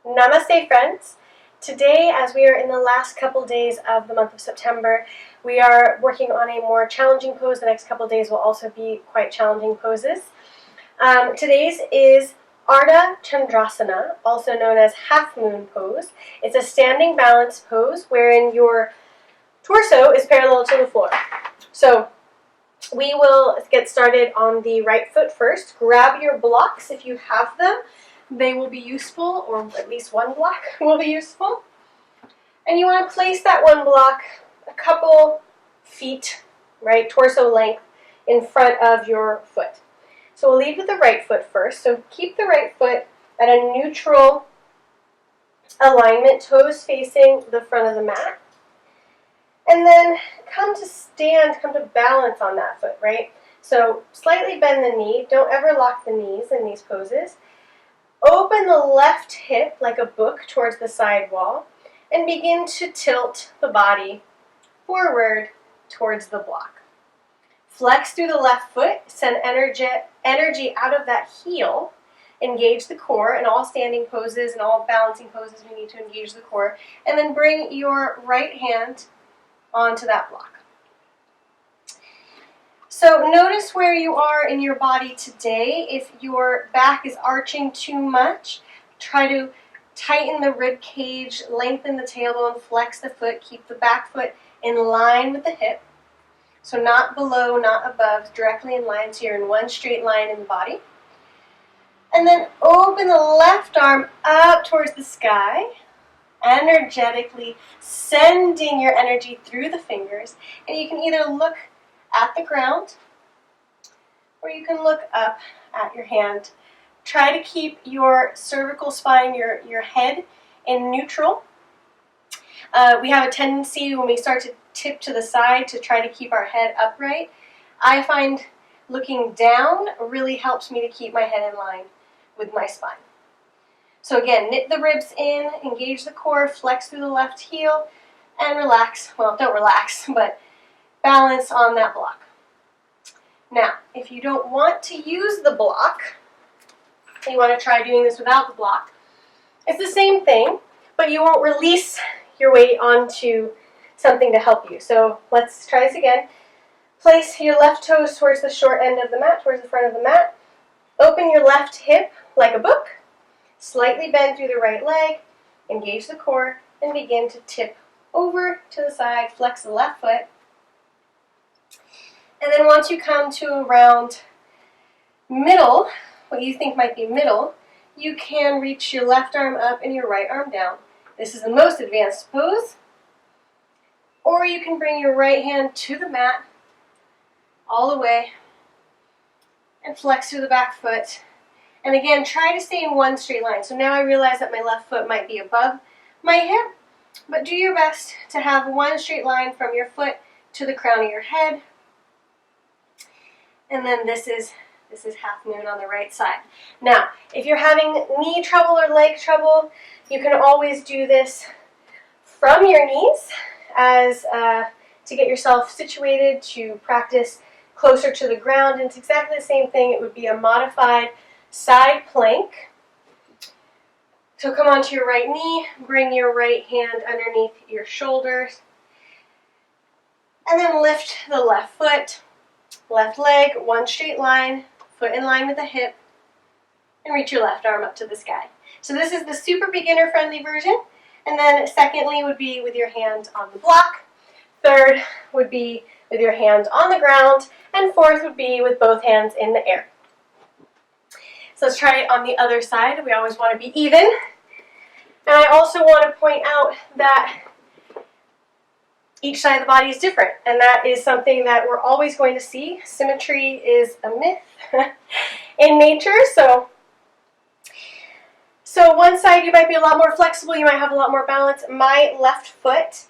Namaste, friends. Today, as we are in the last couple days of the month of September, we are working on a more challenging pose. The next couple days will also be quite challenging poses. Today's is Ardha Chandrasana, also known as half moon pose. It's a standing balance pose wherein your torso is parallel to the floor. So we will get started on the right foot first. Grab your blocks if you have them. They will be useful, or at least one block will be useful. And you want to place that one block a couple feet, right, torso length, in front of your foot. So we'll lead with the right foot first. So keep the right foot at a neutral alignment, toes facing the front of the mat. And then come to balance on that foot, right? So slightly bend the knee. Don't ever lock the knees in these poses. Open the left hip like a book towards the side wall and begin to tilt the body forward towards the block. Flex through the left foot, send energy out of that heel, engage the core. In all standing poses and all balancing poses, we need to engage the core. And then bring your right hand onto that block. So notice where you are in your body today. If your back is arching too much, try to tighten the rib cage, lengthen the tailbone, flex the foot, keep the back foot in line with the hip. So not below, not above, directly in line, so you're in one straight line in the body. And then open the left arm up towards the sky, energetically sending your energy through the fingers. And you can either look at the ground, or you can look up at your hand. Try to keep your cervical spine, your head, in neutral. We have a tendency when we start to tip to the side to try to keep our head upright. I find looking down really helps me to keep my head in line with my spine. So again, knit the ribs in, engage the core, flex through the left heel, and relax. Well, don't relax, but balance on that block. Now, if you don't want to use the block, you want to try doing this without the block, it's the same thing, but you won't release your weight onto something to help you. So let's try this again. Place your left toes towards the short end of the mat, towards the front of the mat. Open your left hip like a book. Slightly bend through the right leg. Engage the core and begin to tip over to the side. Flex the left foot. And then once you come to around middle, what you think might be middle, you can reach your left arm up and your right arm down. This is the most advanced pose. Or you can bring your right hand to the mat all the way and flex through the back foot. And again, try to stay in one straight line. So now I realize that my left foot might be above my hip, but do your best to have one straight line from your foot to the crown of your head. And then this is half moon on the right side. Now, if you're having knee trouble or leg trouble, you can always do this from your knees as to get yourself situated to practice closer to the ground. And it's exactly the same thing. It would be a modified side plank. So come onto your right knee, bring your right hand underneath your shoulders, and then lift the left foot, left leg, one straight line, foot in line with the hip, and reach your left arm up to the sky. So this is the super beginner friendly version. And then secondly would be with your hand on the block. Third would be with your hand on the ground. And fourth would be with both hands in the air. So let's try it on the other side. We always want to be even. And I also want to point out that each side of the body is different, and that is something that we're always going to see. Symmetry is a myth in nature, so one side you might be a lot more flexible, you might have a lot more balance. My left foot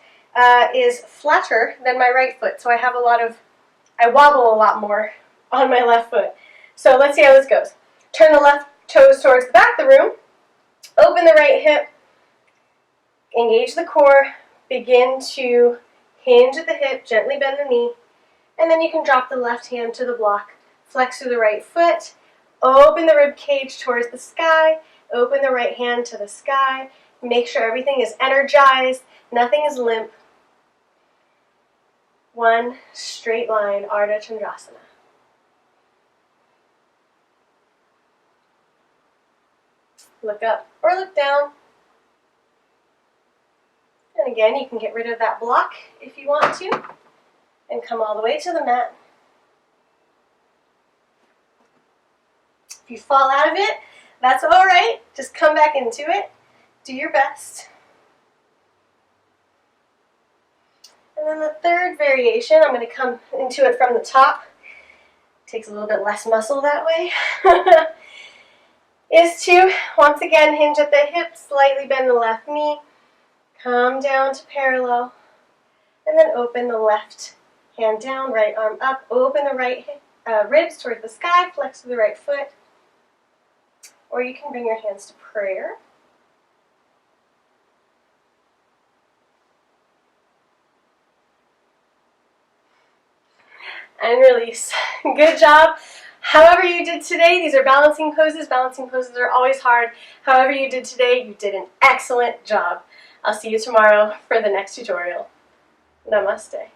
is flatter than my right foot, so I wobble a lot more on my left foot. So let's see how this goes. Turn the left toes towards the back of the room, open the right hip, engage the core, begin to hinge at the hip, gently bend the knee, and then you can drop the left hand to the block, flex through the right foot, open the rib cage towards the sky, Open the right hand to the sky. Make sure everything is energized. Nothing is limp. One straight line, Ardha Chandrasana. Look up or look down. And again, you can get rid of that block if you want to, and come all the way to the mat. If you fall out of it, that's all right. Just come back into it. Do your best. And then the third variation, I'm going to come into it from the top. Takes a little bit less muscle that way. Is to, once again, hinge at the hips, slightly bend the left knee. Come down to parallel. And then open the left hand down, right arm up. Open the right ribs towards the sky, flex to the right foot. Or you can bring your hands to prayer. And release. Good job. However you did today, these are balancing poses. Balancing poses are always hard. However you did today, you did an excellent job. I'll see you tomorrow for the next tutorial. Namaste.